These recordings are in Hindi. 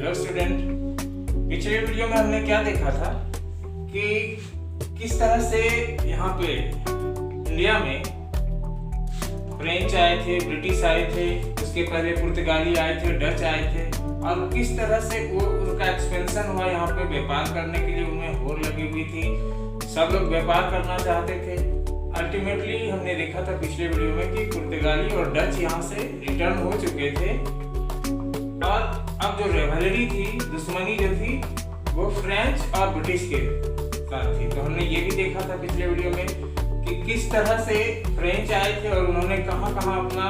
हेलो स्टूडेंट, पिछले वीडियो में हमने क्या देखा था कि किस तरह से यहाँ पे इंडिया में फ्रेंच आए थे, ब्रिटिश आए थे, उसके पहले पुर्तगाली आए थे, डच आए थे और किस तरह से वो उनका एक्सपेंशन हुआ। यहाँ पे व्यापार करने के लिए उनमें होड़ लगी हुई थी, सब लोग व्यापार करना चाहते थे। अल्टीमेटली हमने देखा था पिछले वीडियो में कि पुर्तगाली और डच यहाँ से रिटर्न हो चुके थे और अब जो रिवैलिटी थी, दुश्मनी जो थी, वो फ्रेंच और ब्रिटिश के साथ थी। तो हमने ये भी देखा था पिछले वीडियो में कि किस तरह से फ्रेंच आए थे और उन्होंने कहाँ कहाँ अपना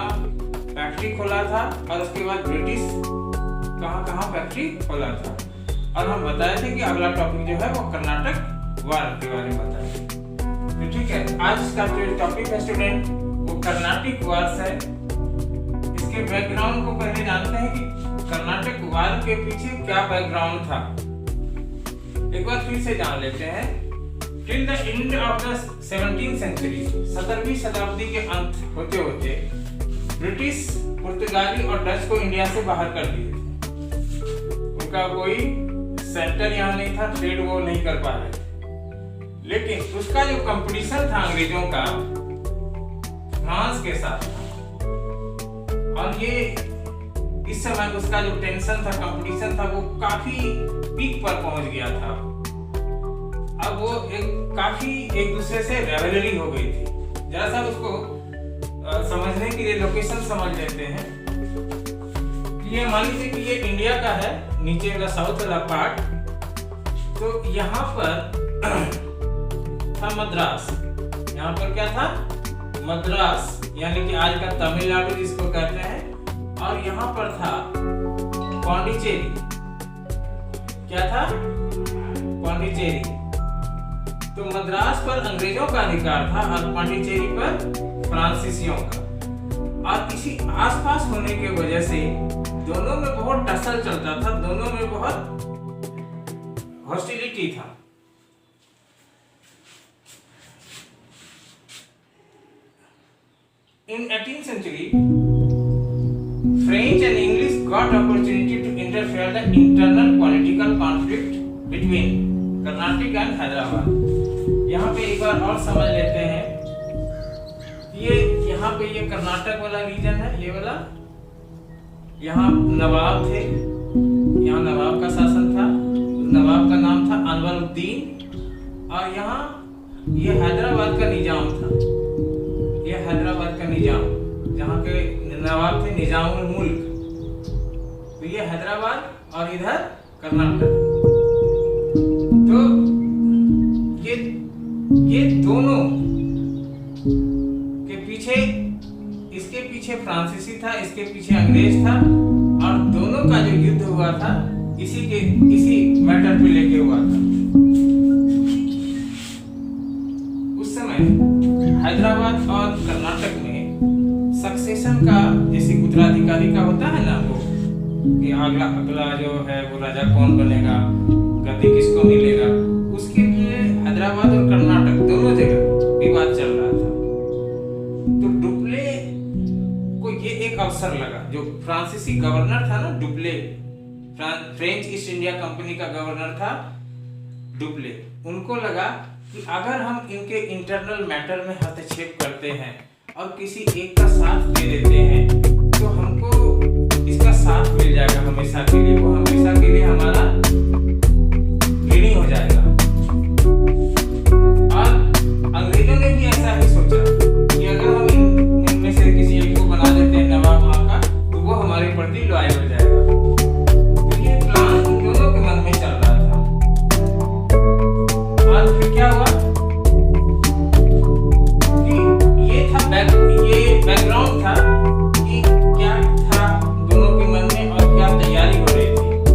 फैक्ट्री खोला था और उसके बाद ब्रिटिश कहाँ कहाँ फैक्ट्री खोला था। और हम बताए थे कि अगला टॉपिक जो है वो कर्नाटक वार के बारे में बताएंगे। तो ठीक है, आज का जो टॉपिक है स्टूडेंट वो कर्नाटक वार है। इसके बैकग्राउंड को पहले जानते हैं कि कर्नाटक वार के पीछे क्या बैकग्राउंड था। एक बार फिर से जान लेते हैं। Till the end of the 17th century, 17वीं शताब्दी के अंत होते होते ब्रिटिश, पुर्तगाली और डच को इंडिया से बाहर कर दिए थे। उनका कोई सेंटर यहाँ नहीं था, ट्रेड वो नहीं कर पा रहे थे। लेकिन उसका जो कंपटीशन था अंग्रेजों का फ्रांस के साथ था और ये इस समय उसका जो टेंशन था, कंपटीशन था, वो काफी पीक पर पहुंच गया था। अब वो एक दूसरे से रिवैलिटी हो गई थी। जरा सा उसको समझने के लिए लोकेशन समझ लेते हैं। ये मान लीजिए कि ये इंडिया का है, नीचे वाला साउथ वाला पार्ट। तो यहाँ पर था मद्रास। यहाँ पर क्या था? मद्रास, यानी कि आज का तमिलनाडु जिसको कहते हैं। और यहाँ पर था पौंडीचेरी। क्या था? पौंडीचेरी। तो मद्रास पर अंग्रेजों का अधिकार था और पौंडीचेरी पर फ्रांसीसियों का। और इसी आसपास होने की वजह से दोनों में बहुत टसल चलता था, दोनों में बहुत हॉस्टिलिटी था। In 18th century, French and English got opportunity to interfere the internal political conflict between Karnataka and Hyderabad. यहाँ पे एक बार और समझ लेते हैं। ये यहाँ पे ये कर्नाटक वाला रीजन है, ये वाला। यहाँ नवाब थे, यहाँ नवाब का शासन था। नवाब का नाम था अनवरुद्दीन। और यहाँ ये हैदराबाद का निजाम था। ये हैदराबाद का निजाम, जहाँ के नवाब थे निजामुल मुल्क। तो ये हैदराबाद और इधर कर्नाटक। तो ये दोनों के पीछे, इसके पीछे फ्रांसीसी था, इसके पीछे अंग्रेज था। और दोनों का जो युद्ध हुआ था इसी मैटर पे लेके हुआ था। उस समय हैदराबाद और कर्नाटक में सक्सेशन का, जैसे उत्तराधिकारी का होता है ना, वो कि अगला जो है वो राजा कौन बनेगा, गद्दी किसको मिलेगा, उसके लिए हैदराबाद और कर्नाटक दोनों जगह विवाद चल रहा था। तो डुप्ले को ये एक अवसर लगा, जो फ्रांसीसी गवर्नर था ना, Dupleix, French East India Company का गवर्नर था डुप्ले। उनको लगा कि अगर हम इनके इंटरनल मैटर में हस्तक्षेप करते हैं और किसी एक का साथ दे देते हैं तो हमको इसका साथ मिल जाएगा हमेशा के लिए, वो हमेशा के लिए हमारा ऋणी हो जाएगा। और अंग्रेजों ने भी ऐसा ही सोचा कि अगर हम इनमें से किसी एक को बना देते हैं नवाब वहाँ का, तो वो हमारे प्रति लॉयल हो जाएगा। तो ये प्लान इन दोनों के मन में चल रहा था। और फिर क्या हुआ कि ये बैकग्राउंड था कि क्या था दोनों के मन में और क्या तैयारी हो रही थी।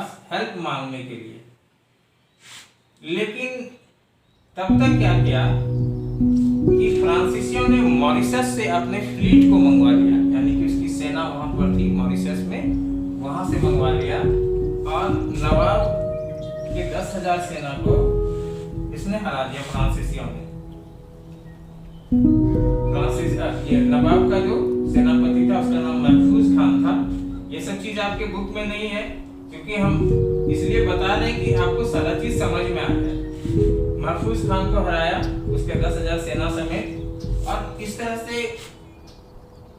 पास हेल्प मांगने के लिए। लेकिन तब तक क्या किया कि फ्रांसीसियों ने मॉरिशस से अपने फ्लीट को मंगवा लिया, यानी कि उसकी सेना वहां पर थी मॉरिशस में, वहां से मंगवा लिया और नवाब के 10,000 सेना को इसने हरा दिया फ्रांसीसियों ने। ये नवाब का जो सेनापति था उसका नाम महफूज खान था। ये सब चीज आपके बुक में नहीं है, क्योंकि हम इसलिए बता रहे हैं कि आपको सारा चीज समझ में आ जाए। महफूज खान को हराया, उसके 10,000 सेना समेत, और इस तरह से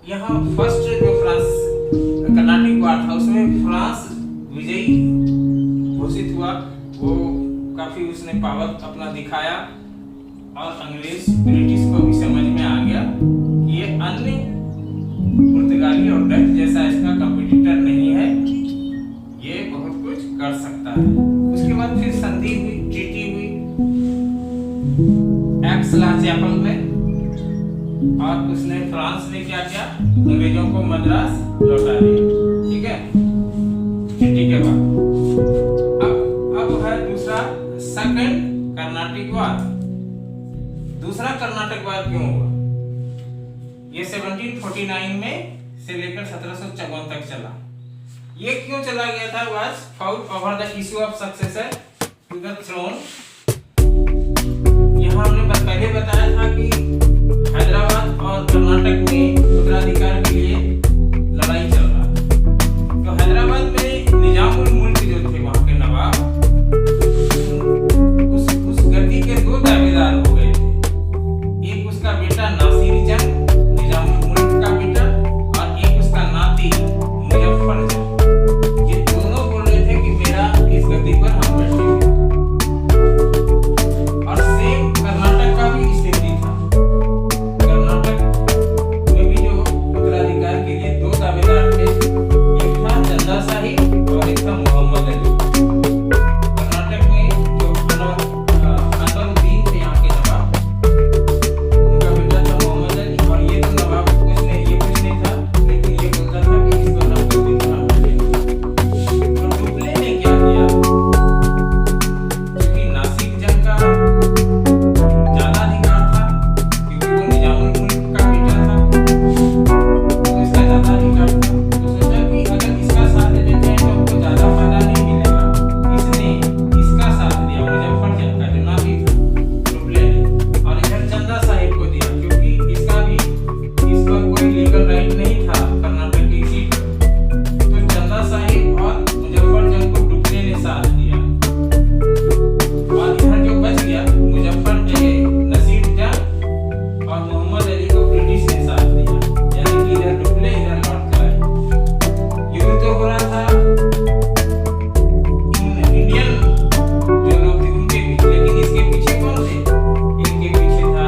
यहाँ फर्स्ट जो कर्नाटिक वार था उसमें फ्रांस विजयी घोषित हुआ। वो काफी उसने पावर अपना दिखाया और अंग्रेज ब्रिटिश को भी समझ में आ गया कि ये अन्य पुर्तगाली और डच जैसा इसका कंपटीटर नहीं है, ये बहुत कुछ कर सकता है। उसके बाद फिर संधि हुई, ट्रीटी हुई एक्स-ला-चैपल में, और उसने फ्रांस ने क्या किया, अंग्रेजों को मद्रास लौटा दिया। ठीक है, ट्रीटी के बाद अब है दूसरा सेकंड कर्नाटिक वार। दूसरा कर्नाटक वार क्यों हुआ? ये 1749 में से लेकर 1754 तक चला। ये क्यों चला गया था? Was fought over the issue of successor to the throne. यहाँ हमने पहले बताया था कि हैदराबाद और कर्नाटक में उत्तराधिकार के लिए लड़ाई चल रहा था। तो हैदराबाद में निजाम उल मुल्क जो थे वहां के नवाब, उस गद्दी के दो दावेदार हो गए थे। एक उसका बेटा नासिर जंग, निजाम उल मुल्क का बेटा, और एक उसका नाती मुजफ्फर जंग। ये दोनों बोल रहे थे कि मेरा इस गद्दी पर हम बैठेंगे। और सेम कर्नाटक का भी स्थिति था। कर्नाटक में भी जो उत्तराधिकार के लिए दो दावेदार थे, एक था चंदा साहिब और एक था मोहम्मद अली। कर्नाटक में जो अनवरुद्दीन थे यहाँ के नवाब, उनका बेटा था मोहम्मद अली, और ये तो नवाब कुछ नहीं था, लेकिन ये बोलता था कि इस पर हम गद्दी पर हम बैठेंगे। तो डुप्ले ने क्या किया, क्योंकि नासिर जंग का ज्यादा अधिकार था, क्योंकि वो निजाम उल मुल्क का बेटा था, तो इसका ज्यादा अधिकार था। तो सोचा कि अगर इसका साथ दे देते हैं तो हमको ज्यादा फायदा नहीं मिलेगा। इसने इसका साथ दिया, मुजफ्फर जंग का जो नाती था, डुप्ले ने, और इधर चंदा साहिब को दिया, क्योंकि इसका भी इस पर कोई लीगल राइट नहीं था कर्नाटक की सीट पर। तो चंदा साहिब और मुजफ्फर जंग को डुप्ले ने साथ दिया, और इधर जो बच गया मुजफ्फर नसीर जंग और मोहम्मद अली को ब्रिटिश ने साथ दिया, यानी कि इधर डुप्ले इधर लौट कर आए। युद्ध तो हो रहा था इंडियन जो लोग थे उनके बीच, लेकिन इसके पीछे कौन थे? एक के पीछे था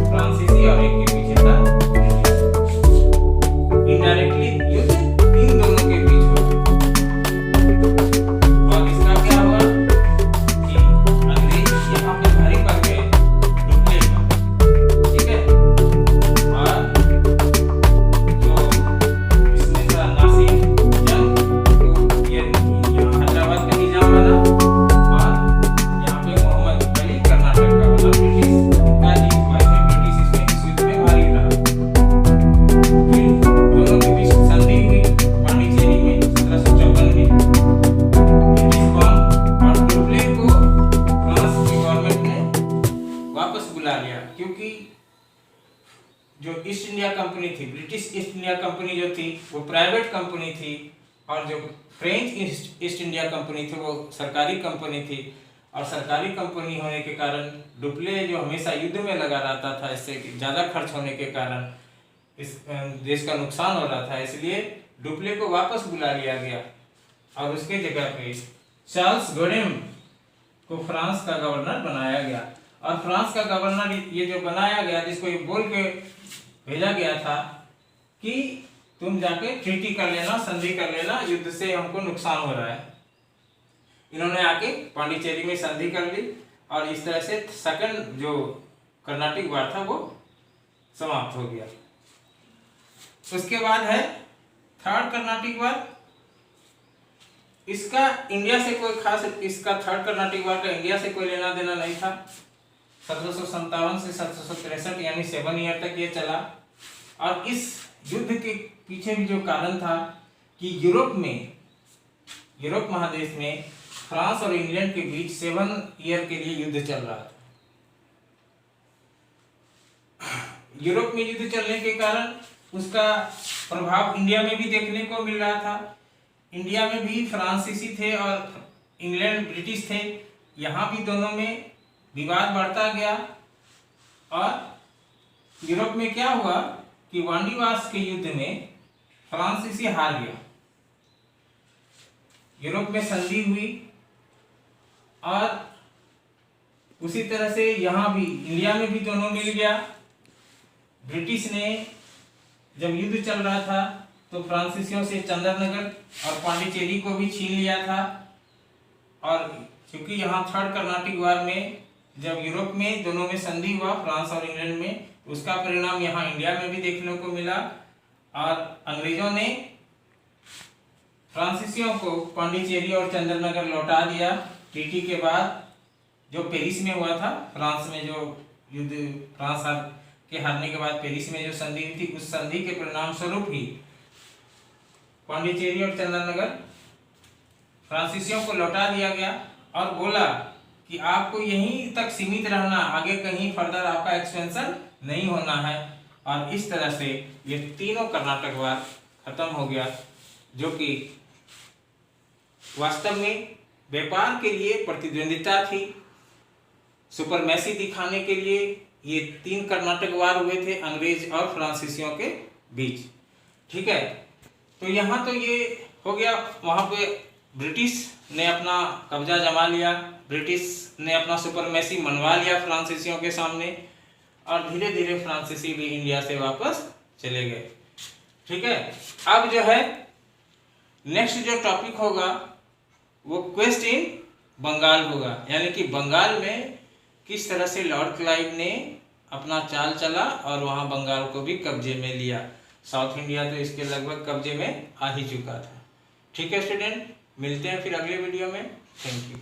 फ्रांसीसी और एक के पीछे था ब्रिटिश। इनडायरेक्टली युद्ध इन दोनों के बीच हुआ, और इसका क्या हुआ कि अंग्रेज यहाँ पे भारी पड़ गए डुप्ले पर। ठीक है, और जो इसने था नासिर जंग, तो ये यहाँ हैदराबाद का निजाम बना, और यहाँ पे मोहम्मद अली कर्नाटक का बना। ब्रिटिश का जीत हुआ है, ब्रिटिश इसमें इस युद्ध में भारी रहा। फिर दोनों के बीच संधि हुई पांडिचेरी में 1754 में। ब्रिटिश कौन और डुप्ले को फ्रांस की गवर्नमेंट ने वापस बुला लिया, क्योंकि जो ईस्ट इंडिया कंपनी थी, ब्रिटिश ईस्ट इंडिया कंपनी जो थी वो प्राइवेट कंपनी थी, और जो फ्रेंच ईस्ट इंडिया कंपनी थी वो सरकारी कंपनी थी। और सरकारी कंपनी होने के कारण डुप्ले जो हमेशा युद्ध में लगा रहता था, इससे ज़्यादा खर्च होने के कारण इस देश का नुकसान हो रहा था, इसलिए डुप्ले को वापस बुला लिया गया, और उसके जगह पे चार्ल्स गोडेम को फ्रांस का गवर्नर बनाया गया। और फ्रांस का गवर्नर ये जो बनाया गया, जिसको ये बोल के भेजा गया था कि तुम जाके ट्रीटी कर लेना, संधि कर लेना, युद्ध से हमको नुकसान हो रहा है। इन्होंने आके पांडिचेरी में संधि कर ली, और इस तरह से सेकंड जो कर्नाटिक वार था वो समाप्त हो गया। उसके बाद है थर्ड कर्नाटिक वार। इसका इंडिया से कोई खास, इसका थर्ड कर्नाटिक वार का इंडिया से कोई लेना देना नहीं था। 1757 से 1763 यानी 7 ईयर तक ये चला। और इस युद्ध के पीछे भी जो कारण था कि यूरोप महादेश में फ्रांस और इंग्लैंड के बीच 7 ईयर के लिए युद्ध चल रहा था। यूरोप में युद्ध चलने के कारण उसका प्रभाव इंडिया में भी देखने को मिल रहा था। इंडिया में भी फ्रांसीसी थे और इंग्लैंड ब्रिटिश थे, यहाँ भी दोनों में विवाद बढ़ता गया। और यूरोप में क्या हुआ कि वांडीवास के युद्ध में फ्रांसीसी हार गया, यूरोप में संधि हुई। और उसी तरह से यहाँ भी इंडिया में भी दोनों मिल गया। ब्रिटिश ने जब युद्ध चल रहा था तो फ्रांसीसियों से चंद्रनगर और पांडिचेरी को भी छीन लिया था। और क्योंकि यहाँ थर्ड कर्नाटिक वार में जब यूरोप में दोनों में संधि हुआ फ्रांस और इंग्लैंड में, उसका परिणाम यहाँ इंडिया में भी देखने को मिला। और अंग्रेजों ने फ्रांसीसियों को पांडिचेरी और चंद्रनगर लौटा दिया ट्रीटी के बाद, जो पेरिस में हुआ था। फ्रांस में जो युद्ध, फ्रांस के हारने के बाद पेरिस में जो संधि हुई थी, उस संधि के परिणाम स्वरूप ही पांडिचेरी और चंद्रनगर फ्रांसीसियों को लौटा दिया गया। और बोला कि आपको यहीं तक सीमित रहना, आगे कहीं फर्दर आपका एक्सपेंशन नहीं होना है। और इस तरह से ये तीनों कर्नाटक वार खत्म हो गया, जो कि वास्तव में व्यापार के लिए प्रतिद्वंदिता थी, सुपरमेसी दिखाने के लिए ये 3 कर्नाटक वार हुए थे अंग्रेज और फ्रांसीसियों के बीच। ठीक है, तो यहाँ तो ये हो गया। वहाँ पे ब्रिटिश ने अपना कब्जा जमा लिया, ब्रिटिश ने अपना सुपरमेसी मनवा लिया फ्रांसीसियों के सामने। और धीरे धीरे फ्रांसीसी भी इंडिया से वापस चले गए। ठीक है, अब जो है नेक्स्ट जो टॉपिक होगा वो क्वेस्ट इन बंगाल होगा, यानी कि बंगाल में किस तरह से लॉर्ड क्लाइव ने अपना चाल चला और वहाँ बंगाल को भी कब्जे में लिया। साउथ इंडिया तो इसके लगभग कब्जे में आ ही चुका था। ठीक है स्टूडेंट, मिलते हैं फिर अगले वीडियो में। Thank you.